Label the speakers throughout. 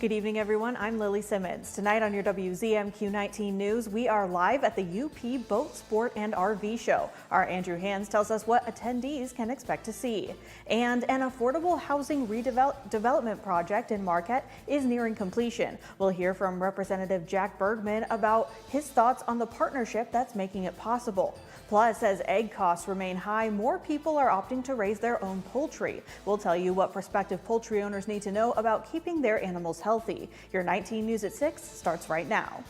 Speaker 1: Good evening, everyone. I'm Lily Simmons. Tonight on your WZMQ 19 News, we are live at the UP Boat Sport and RV Show. Our Andrew Hands tells us what attendees can expect to see. And an affordable housing redevelopment project in Marquette is nearing completion. We'll hear from Representative Jack Bergman about his thoughts on the partnership that's making it possible. Plus, as egg costs remain high, more people are opting to raise their own poultry. We'll tell you what prospective poultry owners need to know about keeping their animals healthy. Your 19 News at 6 starts right now.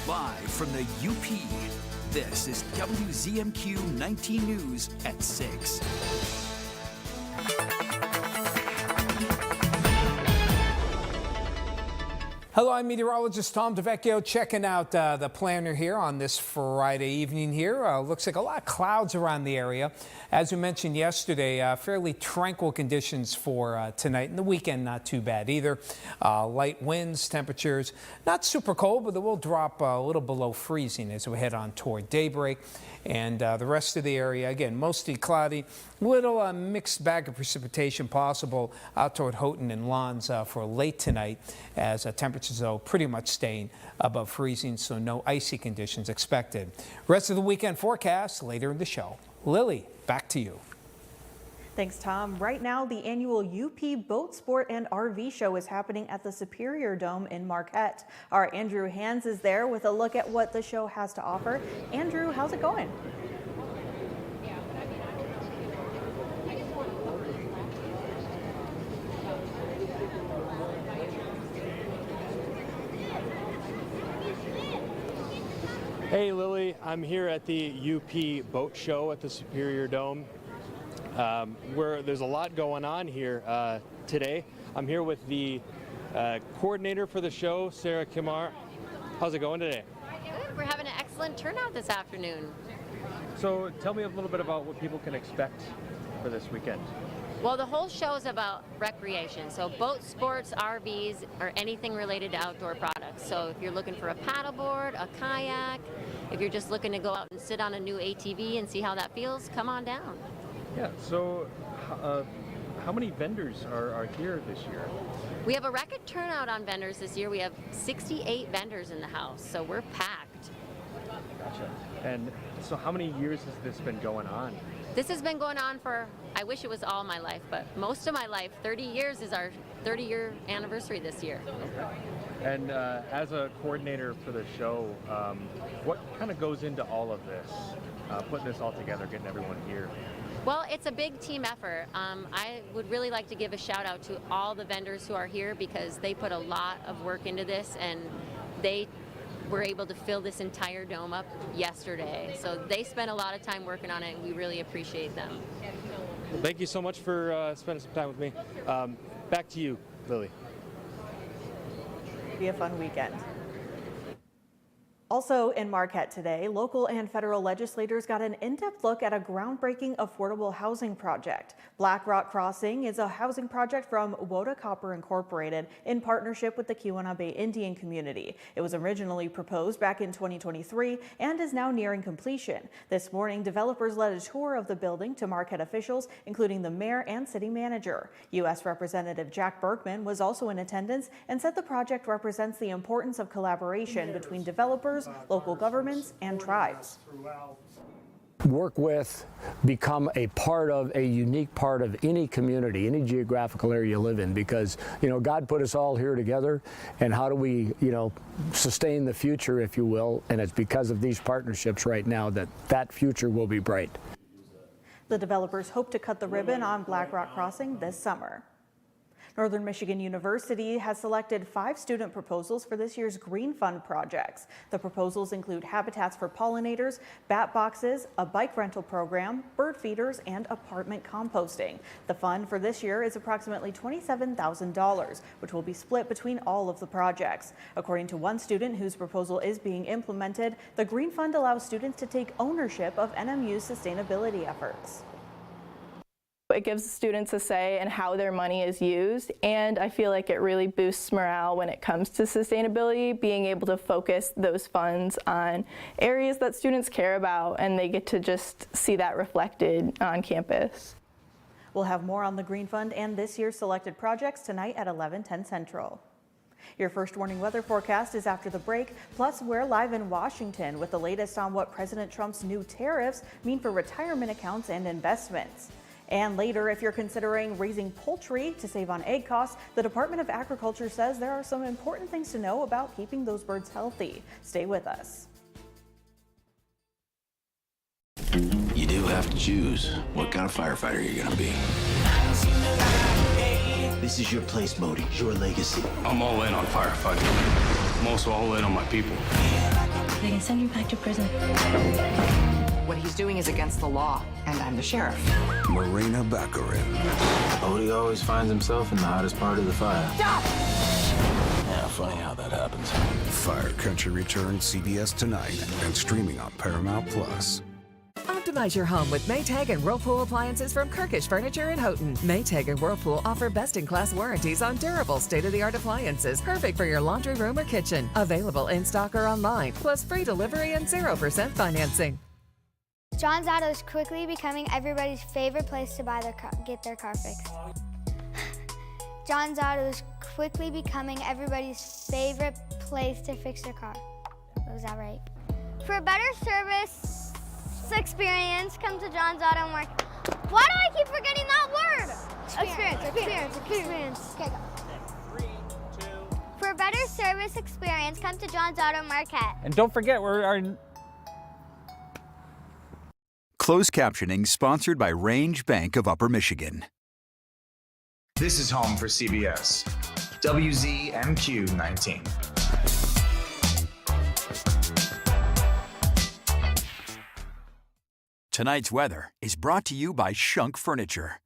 Speaker 2: Live from the UP, this is WZMQ 19 News at 6.
Speaker 3: Hello, I'm meteorologist Tom DeVecchio checking out the planner here on this Friday evening here. Looks like a lot of clouds around the area. As we mentioned yesterday, fairly tranquil conditions for tonight and the weekend, not too bad either. Light winds, temperatures, not super cold, but they will drop a little below freezing as we head on toward daybreak. And the rest of the area, again, mostly cloudy, little mixed bag of precipitation possible out toward Houghton and Lawns for late tonight, as temperatures, though, pretty much staying above freezing, so no icy conditions expected. Rest of the weekend forecast later in the show. Lily, back to you.
Speaker 1: Thanks, Tom. Right now, the annual UP Boat Sport and RV Show is happening at the Superior Dome in Marquette. Our Andrew Hands is there with a look at what the show has to offer. Andrew, how's it going?
Speaker 4: Hey Lily, I'm here at the UP Boat Show at the Superior Dome. Where there's a lot going on here today. I'm here with the coordinator for the show, Sarah Kimar. How's it going today?
Speaker 5: Good. We're having an excellent turnout this afternoon.
Speaker 4: So tell me a little bit about what people can expect for this weekend.
Speaker 5: Well, the whole show is about recreation. So boat sports, RVs, or anything related to outdoor products. So if you're looking for a paddleboard, a kayak, if you're just looking to go out and sit on a new ATV and see how that feels, come on down.
Speaker 4: Yeah, so how many vendors are here this year?
Speaker 5: We have a record turnout on vendors this year. We have 68 vendors in the house, so we're packed.
Speaker 4: Gotcha. And so how many years has this been going on?
Speaker 5: This has been going on for, I wish it was all my life, but most of my life. 30 years is our 30-year anniversary this year.
Speaker 4: Okay. And as a coordinator for the show, what kind of goes into all of this, putting this all together, getting everyone here?
Speaker 5: Well, it's a big team effort. I would really like to give a shout out to all the vendors who are here because they put a lot of work into this and they were able to fill this entire dome up yesterday. So they spent a lot of time working on it and we really appreciate them.
Speaker 4: Well, thank you so much for spending some time with me. Back to you, Lily.
Speaker 1: Be a fun weekend. Also in Marquette today, local and federal legislators got an in-depth look at a groundbreaking affordable housing project. Black Rock Crossing is a housing project from Woda Copper Incorporated in partnership with the Keweenaw Bay Indian community. It was originally proposed back in 2023 and is now nearing completion. This morning, developers led a tour of the building to Marquette officials, including the mayor and city manager. U.S. Representative Jack Bergman was also in attendance and said the project represents the importance of collaboration between developers, local governments, and tribes.
Speaker 6: Work with, become a part of, a unique part of any community, any geographical area you live in, because, you know, God put us all here together, and how do we, you know, sustain the future, if you will, and it's because of these partnerships right now that that future will be bright.
Speaker 1: The developers hope to cut the ribbon on Black Rock Crossing this summer. Northern Michigan University has selected 5 student proposals for this year's Green Fund projects. The proposals include habitats for pollinators, bat boxes, a bike rental program, bird feeders, and apartment composting. The fund for this year is approximately $27,000, which will be split between all of the projects. According to one student whose proposal is being implemented, the Green Fund allows students to take ownership of NMU's sustainability efforts.
Speaker 7: It gives students a say in how their money is used, and I feel like it really boosts morale when it comes to sustainability, being able to focus those funds on areas that students care about, and they get to just see that reflected on campus.
Speaker 1: We'll have more on the Green Fund and this year's selected projects tonight at 11:10 Central. Your first warning weather forecast is after the break. Plus, we're live in Washington with the latest on what President Trump's new tariffs mean for retirement accounts and investments. And later, if you're considering raising poultry to save on egg costs, the Department of Agriculture says there are some important things to know about keeping those birds healthy. Stay with us.
Speaker 8: You do have to choose what kind of firefighter you're gonna be. This is your place, Modi, your legacy.
Speaker 9: I'm all in on firefighting. I'm also all in on my people.
Speaker 10: They can send you back to prison.
Speaker 11: What he's doing is against the law, and I'm the sheriff.
Speaker 8: Marina Baccarin. Modi always finds himself in the hottest part of the fire.
Speaker 11: Stop!
Speaker 8: Yeah, funny how that happens.
Speaker 12: Fire Country returns CBS tonight and streaming on Paramount Plus.
Speaker 13: Optimize your home with Maytag and Whirlpool appliances from Kirkish Furniture in Houghton. Maytag and Whirlpool offer best-in-class warranties on durable, state-of-the-art appliances, perfect for your laundry room or kitchen. Available in stock or online, plus free delivery and 0% financing.
Speaker 14: John's Auto is quickly becoming everybody's favorite place to get their car fixed. John's Auto is quickly becoming everybody's favorite place to fix their car. Was that right? For a better service experience, come to John's Auto Market. Why do I keep forgetting that word? Experience. Okay, go. 3, 2. For a better service experience, come to John's Auto Market.
Speaker 15: And don't forget, we're
Speaker 2: Closed captioning sponsored by Range Bank of Upper Michigan.
Speaker 16: This is home for CBS. WZMQ 19.
Speaker 2: Tonight's weather is brought to you by Shunk Furniture.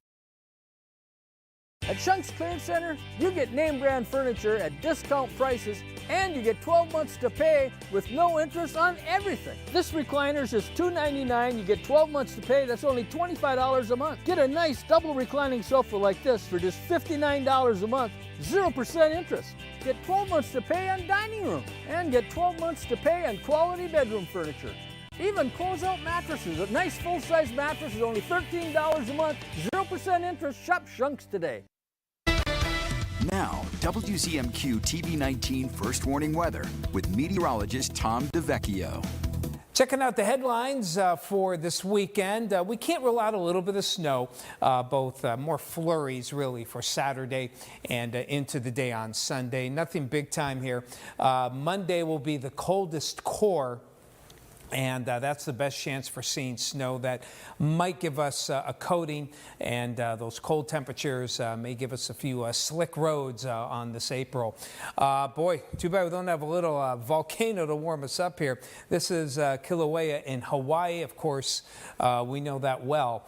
Speaker 6: At Shunk's Clearance Center, you get name brand furniture at discount prices, and you get 12 months to pay with no interest on everything. This recliner is just $299. You get 12 months to pay. That's only $25 a month. Get a nice double reclining sofa like this for just $59 a month, 0% interest. Get 12 months to pay on dining room, and get 12 months to pay on quality bedroom furniture. Even close-out mattresses. A nice full-size mattress is only $13 a month, 0% interest. Shop Shunks today.
Speaker 2: Now, WZMQ TV19 First Warning Weather with meteorologist Tom DeVecchio.
Speaker 3: Checking out the headlines for this weekend. We can't rule out a little bit of snow, both more flurries really for Saturday and into the day on Sunday. Nothing big time here. Monday will be the coldest core. And that's the best chance for seeing snow. That might give us a coating, and those cold temperatures may give us a few slick roads on this April. Boy, too bad we don't have a little volcano to warm us up here. This is Kilauea in Hawaii. Of course, we know that well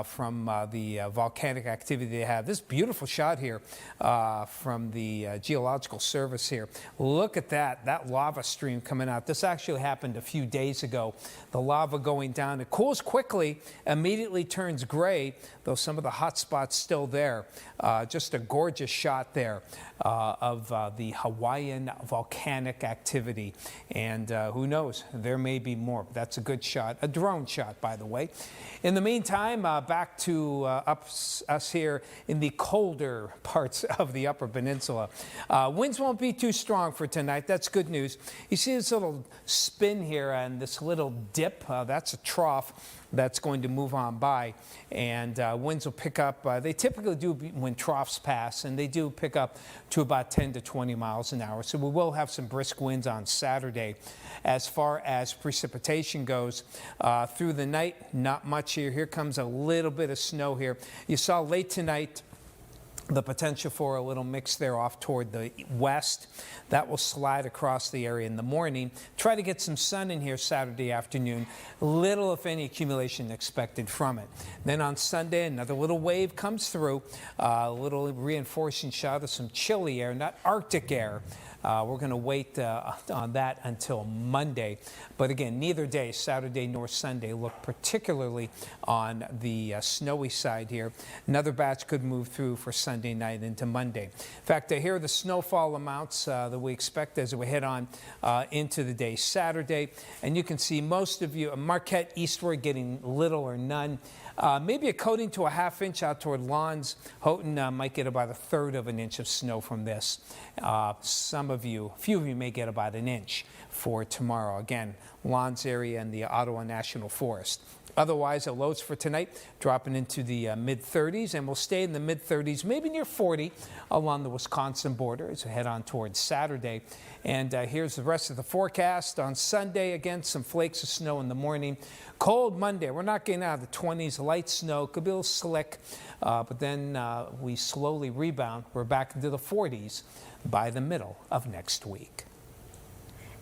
Speaker 3: from the volcanic activity they have. This beautiful shot here from the Geological Service here. Look at that lava stream coming out. This actually happened a few days ago. The lava going down. It cools quickly, immediately turns gray, though some of the hot spots still there. Just a gorgeous shot there of the Hawaiian volcanic activity. And who knows, there may be more. That's a good shot, a drone shot, by the way. In the meantime, back to us here in the colder parts of the Upper Peninsula. Winds won't be too strong for tonight. That's good news. You see this little spin here and this little dip. That's a trough that's going to move on by, and winds will pick up. They typically do when troughs pass, and they do pick up to about 10 to 20 miles an hour. So we will have some brisk winds on Saturday. As far as precipitation goes, through the night, not much here. Here comes a little bit of snow here. You saw late tonight the potential for a little mix there off toward the west. That will slide across the area in the morning. Try to get some sun in here Saturday afternoon. Little, if any, accumulation expected from it. Then on Sunday, another little wave comes through. A little reinforcing shot of some chilly air, not Arctic air, We're going to wait on that until Monday. But again, neither day, Saturday nor Sunday, look particularly on the snowy side here. Another batch could move through for Sunday night into Monday. In fact, here are the snowfall amounts that we expect as we head on into the day Saturday. And you can see most of you, Marquette eastward, getting little or none. Maybe a coating to a ½ inch out toward Lawns. Houghton might get about 1/3 of an inch of snow from this. A few of you may get about an inch for tomorrow. Again, Lawns area and the Ottawa National Forest. Otherwise, the lows for tonight dropping into the mid-30s, and we'll stay in the mid-30s, maybe near 40 along the Wisconsin border as we head on towards Saturday. And here's the rest of the forecast. On Sunday, again, some flakes of snow in the morning. Cold Monday. We're not getting out of the 20s. Light snow. Could be a little slick. But then we slowly rebound. We're back into the 40s by the middle of next week.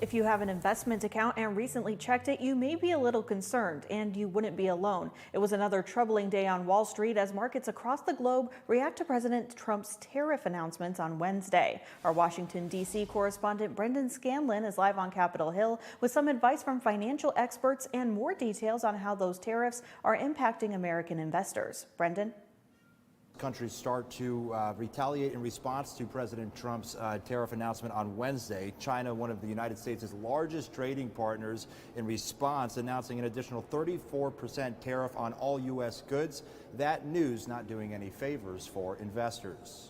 Speaker 1: If you have an investment account and recently checked it, you may be a little concerned, and you wouldn't be alone. It was another troubling day on Wall Street as markets across the globe react to President Trump's tariff announcements on Wednesday. Our Washington, D.C. correspondent Brendan Scanlon is live on Capitol Hill with some advice from financial experts and more details on how those tariffs are impacting American investors. Brendan?
Speaker 15: Countries start to retaliate in response to President Trump's tariff announcement on Wednesday. China, one of the United States' largest trading partners, in response announcing an additional 34% tariff on all U.S. goods. That news not doing any favors for investors.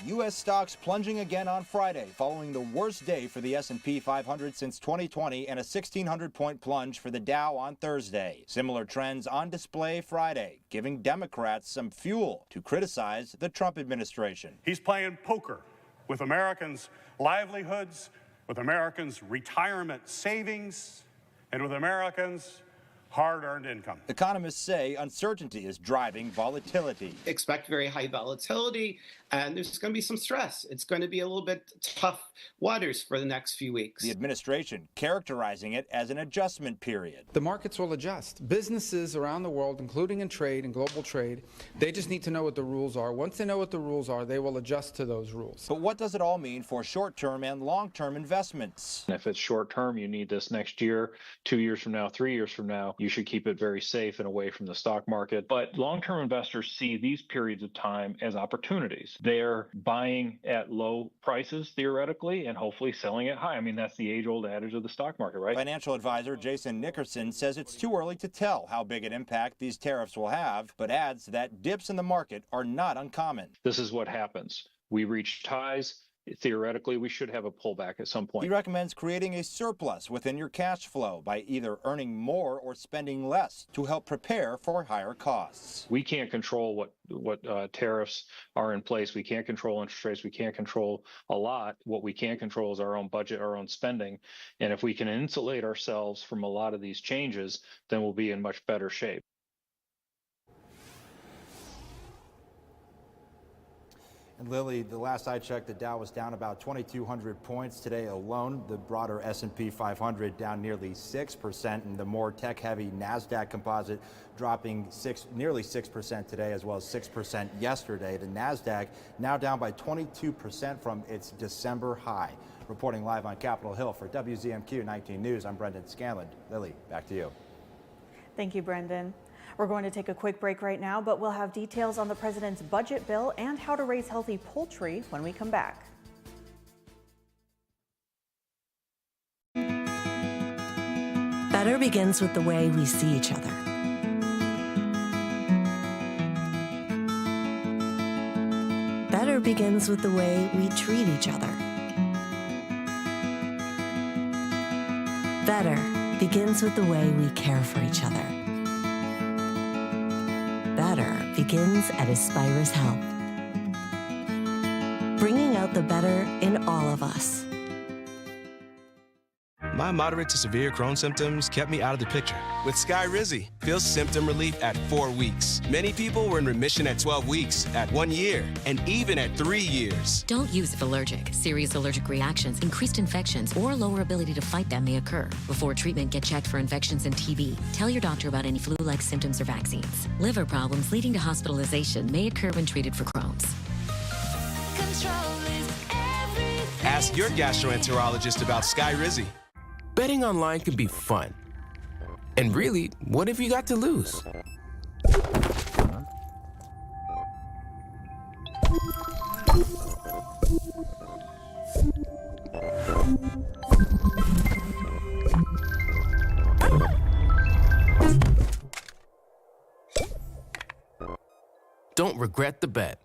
Speaker 15: U.S. stocks plunging again on Friday, following the worst day for the S&P 500 since 2020 and a 1,600-point plunge for the Dow on Thursday. Similar trends on display Friday, giving Democrats some fuel to criticize the Trump administration.
Speaker 17: He's playing poker with Americans' livelihoods, with Americans' retirement savings, and with Americans' hard-earned income.
Speaker 15: Economists say uncertainty is driving volatility.
Speaker 18: Expect very high volatility, and there's going to be some stress. It's going to be a little bit tough waters for the next few weeks.
Speaker 15: The administration characterizing it as an adjustment period.
Speaker 19: The markets will adjust. Businesses around the world, including in trade and global trade, they just need to know what the rules are. Once they know what the rules are, they will adjust to those rules.
Speaker 15: But what does it all mean for short-term and long-term investments?
Speaker 20: If it's short-term, you need this next year, 2 years from now, 3 years from now. You should keep it very safe and away from the stock market. But long-term investors see these periods of time as opportunities. They're buying at low prices, theoretically, and hopefully selling it high. I mean, that's the age-old adage of the stock market, right?
Speaker 15: Financial advisor Jason Nickerson says it's too early to tell how big an impact these tariffs will have, but adds that dips in the market are not uncommon.
Speaker 20: This is what happens. We reach highs. Theoretically, we should have a pullback at some point.
Speaker 15: He recommends creating a surplus within your cash flow by either earning more or spending less to help prepare for higher costs.
Speaker 20: We can't control what tariffs are in place. We can't control interest rates. We can't control a lot. What we can control is our own budget, our own spending. And if we can insulate ourselves from a lot of these changes, then we'll be in much better shape.
Speaker 15: And Lily, the last I checked, the Dow was down about 2,200 points today alone. The broader S&P 500 down nearly 6%, and the more tech-heavy NASDAQ composite dropping nearly 6% today, as well as 6% yesterday. The NASDAQ now down by 22% from its December high. Reporting live on Capitol Hill for WZMQ 19 News, I'm Brendan Scanlon. Lily, back to you.
Speaker 1: Thank you, Brendan. We're going to take a quick break right now, but we'll have details on the president's budget bill and how to raise healthy poultry when we come back.
Speaker 21: Better begins with the way we see each other. Better begins with the way we treat each other. Better begins with the way we care for each other. Better begins at Aspirus Health, bringing out the better in all of us.
Speaker 22: My moderate to severe Crohn's symptoms kept me out of the picture. With Skyrizi, feel symptom relief at 4 weeks. Many people were in remission at 12 weeks, at 1 year, and even at 3 years.
Speaker 23: Don't use if allergic. Serious allergic reactions, increased infections, or lower ability to fight them may occur. Before treatment, get checked for infections and TB. Tell your doctor about any flu-like symptoms or vaccines. Liver problems leading to hospitalization may occur when treated for Crohn's.
Speaker 22: Ask your gastroenterologist about Sky Rizzy.
Speaker 4: Betting online can be fun. And really, what have you got to lose? Don't regret the bet.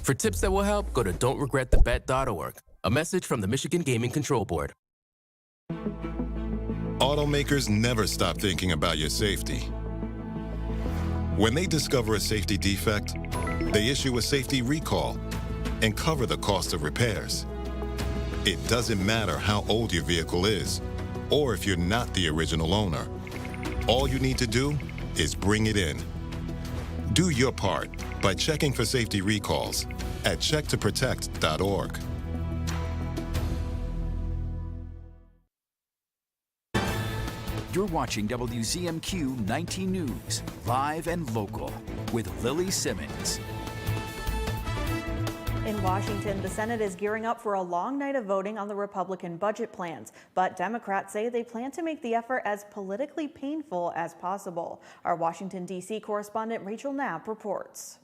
Speaker 4: For tips that will help, go to don'tregretthebet.org. A message from the Michigan Gaming Control Board.
Speaker 5: Automakers never stop thinking about your safety. When they discover a safety defect, they issue a safety recall and cover the cost of repairs. It doesn't matter how old your vehicle is or if you're not the original owner. All you need to do is bring it in. Do your part by checking for safety recalls at checktoprotect.org.
Speaker 2: You're watching WZMQ 19 News, live and local, with Lily Simmons.
Speaker 1: In Washington, the Senate is gearing up for a long night of voting on the Republican budget plans, but Democrats say they plan to make the effort as politically painful as possible. Our Washington, D.C. correspondent Rachel Knapp reports.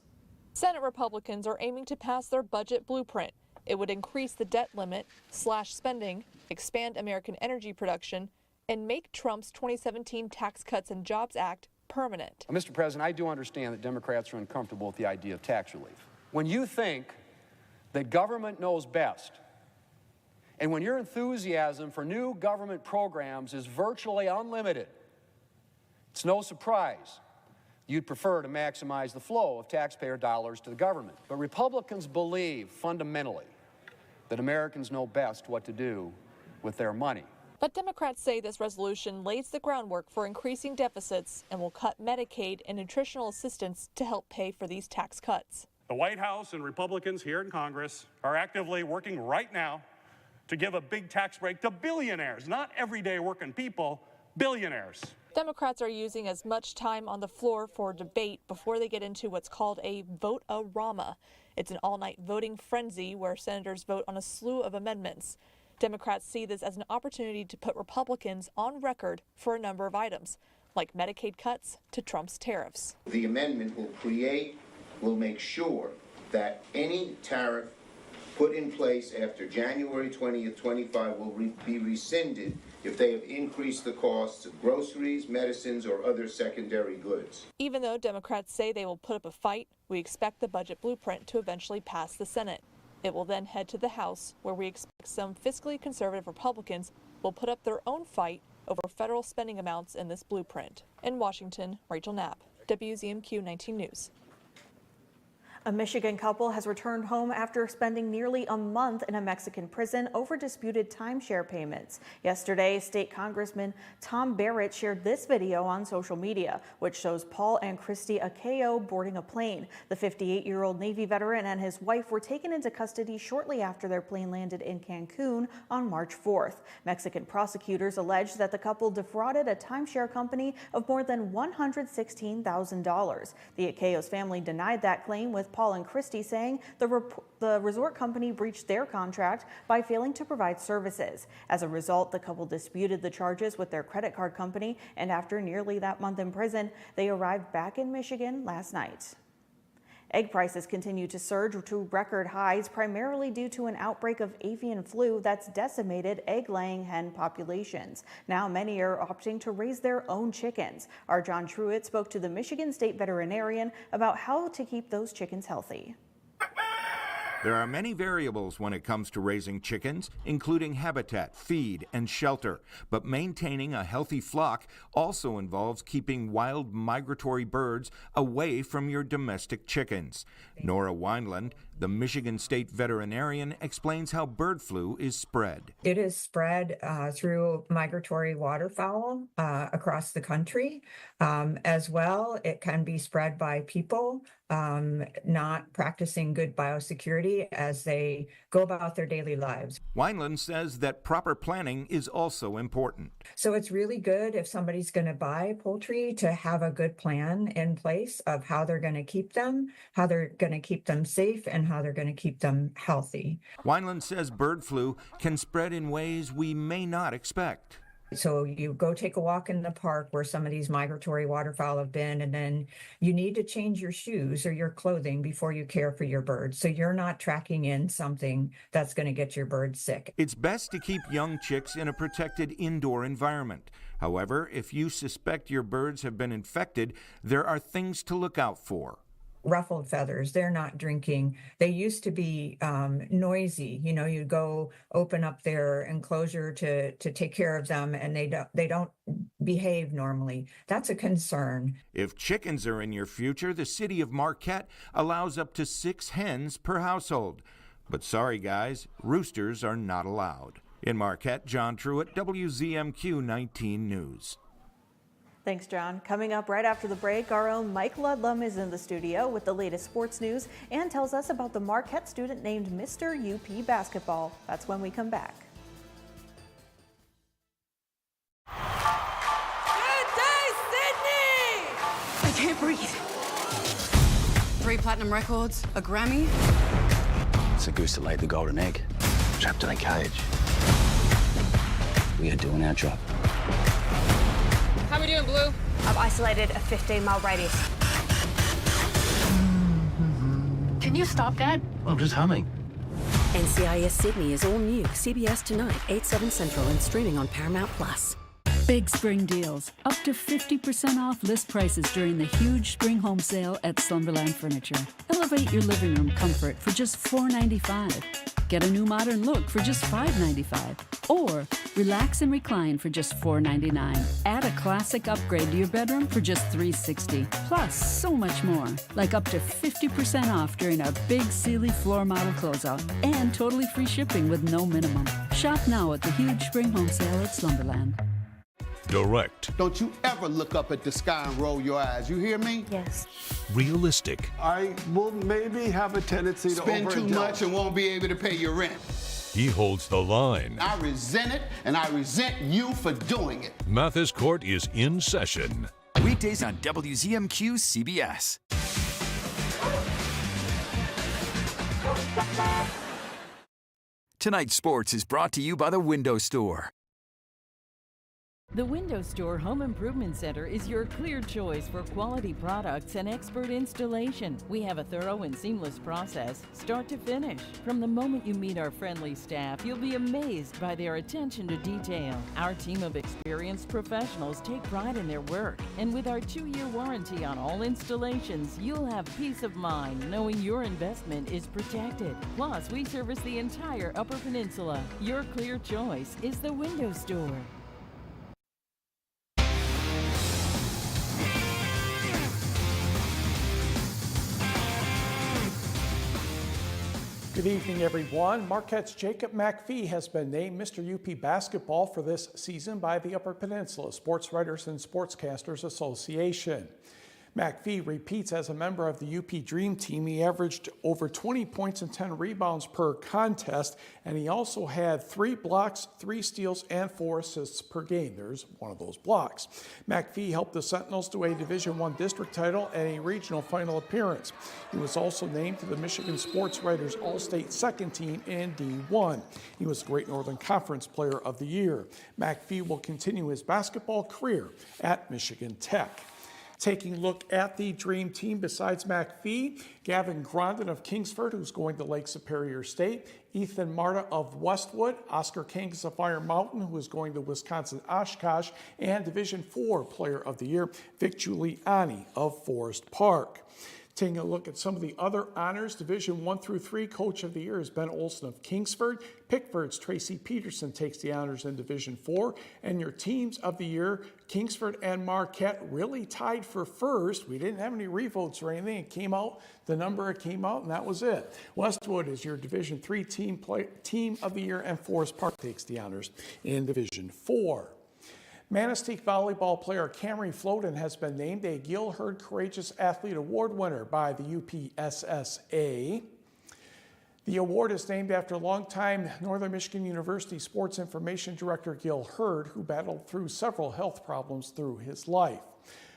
Speaker 7: Senate Republicans are aiming to pass their budget blueprint. It would increase the debt limit, slash spending, expand American energy production, and make Trump's 2017 Tax Cuts and Jobs Act permanent.
Speaker 24: Mr. President, I do understand that Democrats are uncomfortable with the idea of tax relief. When you think that government knows best, and when your enthusiasm for new government programs is virtually unlimited, it's no surprise you'd prefer to maximize the flow of taxpayer dollars to the government. But Republicans believe fundamentally that Americans know best what to do with their money.
Speaker 7: But Democrats say this resolution lays the groundwork for increasing deficits and will cut Medicaid and nutritional assistance to help pay for these tax cuts.
Speaker 17: The White House and Republicans here in Congress are actively working right now to give a big tax break to billionaires, not everyday working people, billionaires.
Speaker 7: Democrats are using as much time on the floor for debate before they get into what's called a vote-a-rama. It's an all-night voting frenzy where senators vote on a slew of amendments. Democrats see this as an opportunity to put Republicans on record for a number of items, like Medicaid cuts to Trump's tariffs.
Speaker 25: The amendment will make sure that any tariff put in place after January 20th, 25 will be rescinded if they have increased the costs of groceries, medicines, or other secondary goods.
Speaker 7: Even though Democrats say they will put up a fight, we expect the budget blueprint to eventually pass the Senate. It will then head to the House, where we expect some fiscally conservative Republicans will put up their own fight over federal spending amounts in this blueprint. In Washington, Rachel Knapp, WZMQ 19 News.
Speaker 1: A Michigan couple has returned home after spending nearly a month in a Mexican prison over disputed timeshare payments. Yesterday, State Congressman Tom Barrett shared this video on social media, which shows Paul and Christy Akeo boarding a plane. The 58-year-old Navy veteran and his wife were taken into custody shortly after their plane landed in Cancun on March 4th. Mexican prosecutors alleged that the couple defrauded a timeshare company of more than $116,000. The Akeo's family denied that claim, with Paul and Christy saying the resort company breached their contract by failing to provide services. As a result, the couple disputed the charges with their credit card company, and after nearly that month in prison, they arrived back in Michigan last night. Egg prices continue to surge to record highs, primarily due to an outbreak of avian flu that's decimated egg-laying hen populations. Now many are opting to raise their own chickens. Our John Truitt spoke to the Michigan State veterinarian about how to keep those chickens healthy.
Speaker 26: There are many variables when it comes to raising chickens, including habitat, feed, and shelter. But maintaining a healthy flock also involves keeping wild migratory birds away from your domestic chickens. Nora Wineland, the Michigan State veterinarian, explains how bird flu is spread.
Speaker 27: It is spread through migratory waterfowl across the country. As well, it can be spread by people not practicing good biosecurity as they go about their daily lives.
Speaker 26: Wineland says that proper planning is also important.
Speaker 27: So it's really good if somebody's going to buy poultry to have a good plan in place of how they're going to keep them, how they're going to keep them safe, and and how they're going to keep them healthy.
Speaker 26: Wineland says bird flu can spread in ways we may not expect.
Speaker 27: So you go take a walk in the park where some of these migratory waterfowl have been, and then you need to change your shoes or your clothing before you care for your birds. So you're not tracking in something that's going to get your bird sick.
Speaker 26: It's best to keep young chicks in a protected indoor environment. However, if you suspect your birds have been infected, there are things to look out for.
Speaker 27: Ruffled feathers, they're not drinking. They used to be noisy. You know, you go open up their enclosure to take care of them, and they don't behave normally. That's a concern.
Speaker 26: If chickens are in your future, the city of Marquette allows up to 6 hens per household. But sorry guys, roosters are not allowed. In Marquette, John Truitt, WZMQ 19 News.
Speaker 1: Thanks, John. Coming up right after the break, our own Mike Ludlum is in the studio with the latest sports news and tells us about the Marquette student named Mr. UP Basketball. That's when we come back.
Speaker 8: Good day, Sydney! I can't breathe. 3 platinum records, a Grammy.
Speaker 9: It's a goose that laid the golden egg, trapped in a cage. We are doing our job.
Speaker 8: How we doing, Blue?
Speaker 10: I've isolated a 15-mile radius.
Speaker 8: Can you stop that?
Speaker 9: I'm just humming.
Speaker 21: NCIS Sydney is all new. CBS tonight, 8/7 Central, and streaming on Paramount+.
Speaker 11: Big spring deals. Up to 50% off list prices during the huge spring home sale at Slumberland Furniture. Elevate your living room comfort for just $4.95. Get a new modern look for just $5.95. Or relax and recline for just $4.99. Add a classic upgrade to your bedroom for just $3.60. Plus, so much more. Like up to 50% off during our big Sealy floor model closeout. And totally free shipping with no minimum. Shop now at the huge spring home sale at Slumberland.
Speaker 12: Direct.
Speaker 13: Don't you ever look up at the sky and roll your eyes. You hear me?
Speaker 21: Yes.
Speaker 12: Realistic.
Speaker 13: I will maybe have a tendency to spend too much and won't be able to pay your rent.
Speaker 12: He holds the line.
Speaker 13: I resent it, and I resent you for doing it.
Speaker 12: Mathis Court is in session.
Speaker 2: Weekdays on WZMQ CBS. Tonight's sports is brought to you by the Window Store.
Speaker 14: The Window Store Home Improvement Center is your clear choice for quality products and expert installation. We have a thorough and seamless process, start to finish. From the moment you meet our friendly staff, you'll be amazed by their attention to detail. Our team of experienced professionals take pride in their work, and with our 2-year warranty on all installations, you'll have peace of mind knowing your investment is protected. Plus, we service the entire Upper Peninsula. Your clear choice is the Window Store.
Speaker 28: Good evening, everyone. Marquette's Jacob McPhee has been named Mr. UP Basketball for this season by the Upper Peninsula Sports Writers and Sportscasters Association. McPhee repeats as a member of the UP Dream Team. He averaged over 20 points and 10 rebounds per contest, and he also had 3 blocks, 3 steals, and 4 assists per game. There's one of those blocks. McPhee helped the Sentinels to a Division I district title and a regional final appearance. He was also named to the Michigan Sports Writers All-State Second Team in D1. He was the Great Northern Conference Player of the Year. McPhee will continue his basketball career at Michigan Tech. Taking a look at the Dream Team, besides McPhee, Gavin Grondin of Kingsford, who's going to Lake Superior State, Ethan Marta of Westwood, Oscar Kangas of Iron Mountain, who is going to Wisconsin Oshkosh, and Division IV Player of the Year, Vic Giuliani of Forest Park. Taking a look at some of the other honors, Division I through III Coach of the Year is Ben Olson of Kingsford. Pickford's Tracy Peterson takes the honors in Division IV. And your teams of the year, Kingsford and Marquette, really tied for first. We didn't have any revotes or anything. It came out, the number it came out, and that was it. Westwood is your Division III team of the year, and Forest Park takes the honors in Division IV. Manistee volleyball player Camry Floden has been named a Gil Hurd Courageous Athlete Award winner by the UPSSA. The award is named after longtime Northern Michigan University Sports Information Director Gil Hurd, who battled through several health problems through his life.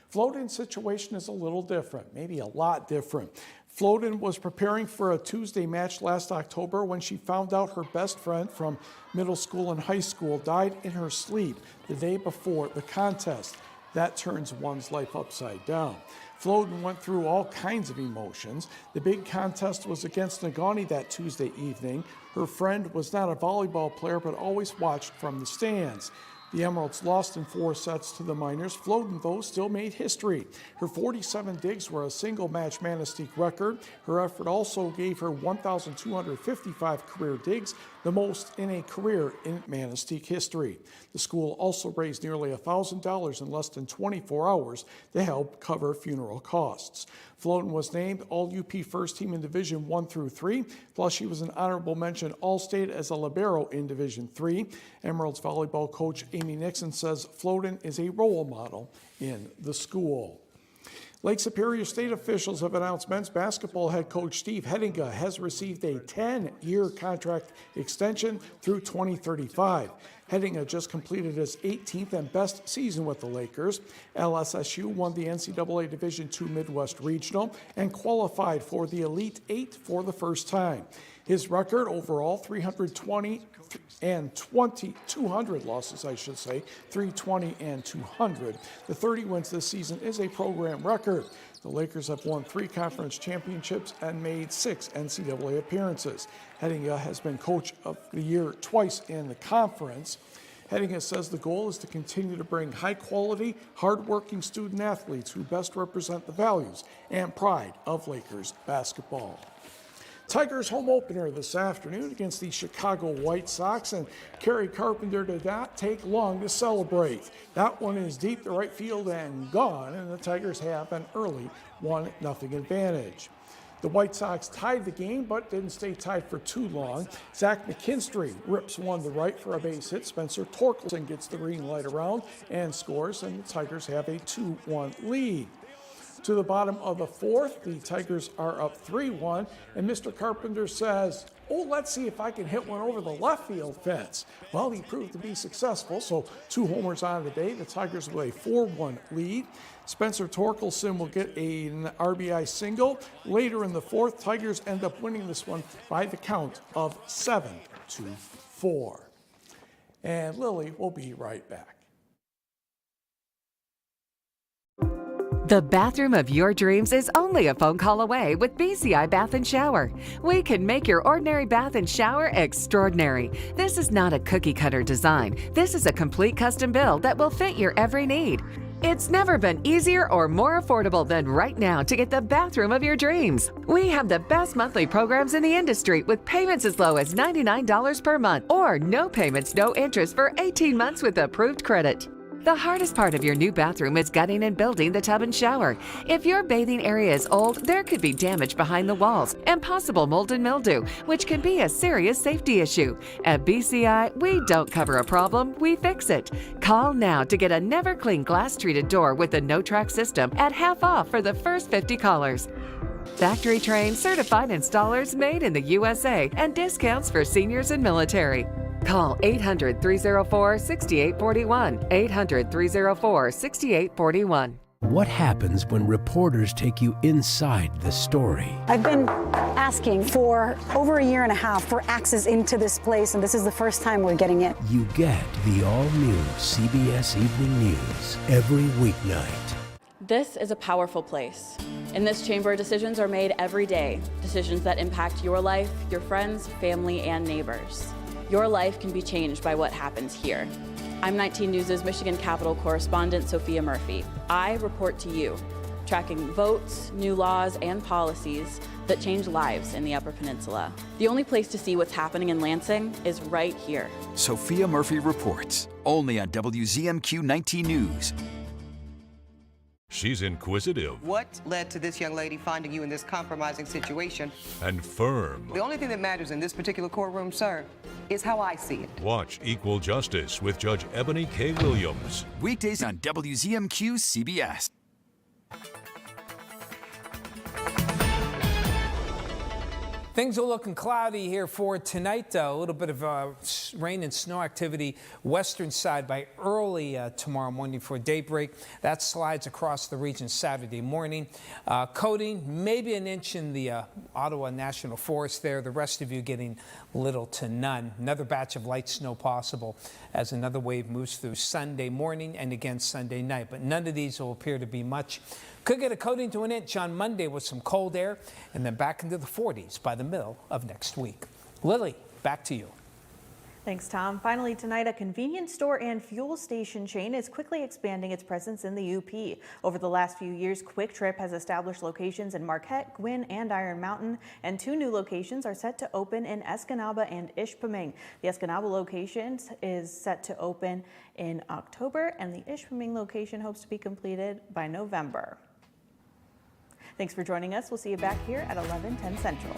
Speaker 28: Floatin's situation is a little different, maybe a lot different. Floatin was preparing for a Tuesday match last October when she found out her best friend from middle school and high school died in her sleep the day before the contest. That turns one's life upside down. Floatin went through all kinds of emotions. The big contest was against Negaunee that Tuesday evening. Her friend was not a volleyball player, but always watched from the stands. The Emeralds lost in 4 sets to the Miners. Floatin, though, still made history. Her 47 digs were a single-match Manistee record. Her effort also gave her 1,255 career digs, the most in a career in Manistee history. The school also raised nearly $1,000 in less than 24 hours to help cover funeral costs. Floatin was named All-UP First Team in Division 1 through 3, plus she was an honorable mention All-State as a libero in Division 3. Emeralds volleyball coach Amy Nixon says Floatin is a role model in the school. Lake Superior State officials have announced men's basketball head coach Steve Hettinga has received a 10-year contract extension through 2035. Hettinga just completed his 18th and best season with the Lakers. LSSU won the NCAA Division II Midwest Regional and qualified for the Elite Eight for the first time. His record overall, 320 and 200 losses, 320 and 200. The 30 wins this season is a program record. The Lakers have won 3 conference championships and made 6 NCAA appearances. Hettinga has been coach of the year twice in the conference. Hettinga says the goal is to continue to bring high-quality, hard-working student athletes who best represent the values and pride of Lakers basketball. Tigers home opener this afternoon against the Chicago White Sox, and Kerry Carpenter did not take long to celebrate. That one is deep to right field and gone, and the Tigers have an early 1-0 advantage. The White Sox tied the game, but didn't stay tied for too long. Zach McKinstry rips one to right for a base hit. Spencer Torkelson gets the green light around and scores, and the Tigers have a 2-1 lead. To the bottom of the 4th, the Tigers are up 3-1, and Mr. Carpenter says, "Oh, let's see if I can hit one over the left field fence." Well, he proved to be successful, so 2 homers on the day. The Tigers with a 4-1 lead. Spencer Torkelson will get an RBI single. Later in the 4th, Tigers end up winning this one by the count of 7-4. And Lily will be right back.
Speaker 3: The bathroom of your dreams is only a phone call away with BCI Bath & Shower. We can make your ordinary bath and shower extraordinary. This is not a cookie-cutter design. This is a complete custom build that will fit your every need. It's never been easier or more affordable than right now to get the bathroom of your dreams. We have the best monthly programs in the industry with payments as low as $99 per month or no payments, no interest for 18 months with approved credit. The hardest part of your new bathroom is gutting and building the tub and shower. If your bathing area is old, there could be damage behind the walls and possible mold and mildew, which can be a serious safety issue. At BCI, we don't cover a problem, we fix it. Call now to get a never-clean glass-treated door with a no-track system at half off for the first 50 callers. Factory-trained, certified installers made in the USA and discounts for seniors and military. Call 800-304-6841, 800-304-6841.
Speaker 6: What happens when reporters take you inside the story?
Speaker 15: I've been asking for over a year and a half for access into this place, and this is the first time we're getting it.
Speaker 6: You get the all-new CBS Evening News every weeknight.
Speaker 16: This is a powerful place. In this chamber, decisions are made every day, decisions that impact your life, your friends, family, and neighbors. Your life can be changed by what happens here. I'm 19 News' Michigan Capitol correspondent Sophia Murphy. I report to you, tracking votes, new laws, and policies that change lives in the Upper Peninsula. The only place to see what's happening in Lansing is right here.
Speaker 2: Sophia Murphy reports, only on WZMQ 19 News.
Speaker 12: She's inquisitive.
Speaker 18: What led to this young lady finding you in this compromising situation?
Speaker 12: And firm.
Speaker 18: The only thing that matters in this particular courtroom, sir, is how I see it.
Speaker 12: Watch Equal Justice with Judge Ebony K. Williams.
Speaker 2: Weekdays on WZMQ CBS.
Speaker 4: Things are looking cloudy here for tonight. A little bit of rain and snow activity western side by early tomorrow morning for daybreak. That slides across the region Saturday morning. Coating, maybe an inch in the Ottawa National Forest there. The rest of you getting little to none. Another batch of light snow possible as another wave moves through Sunday morning and again Sunday night. But none of these will appear to be much. Could get a coating to an inch on Monday with some cold air and then back into the 40s by the middle of next week. Lily, back to you.
Speaker 1: Thanks, Tom. Finally tonight, a convenience store and fuel station chain is quickly expanding its presence in the UP. Over the last few years, Quick Trip has established locations in Marquette, Gwinn, and Iron Mountain, and 2 new locations are set to open in Escanaba and Ishpeming. The Escanaba location is set to open in October, and the Ishpeming location hopes to be completed by November. Thanks for joining us. We'll see you back here at 11:10 Central.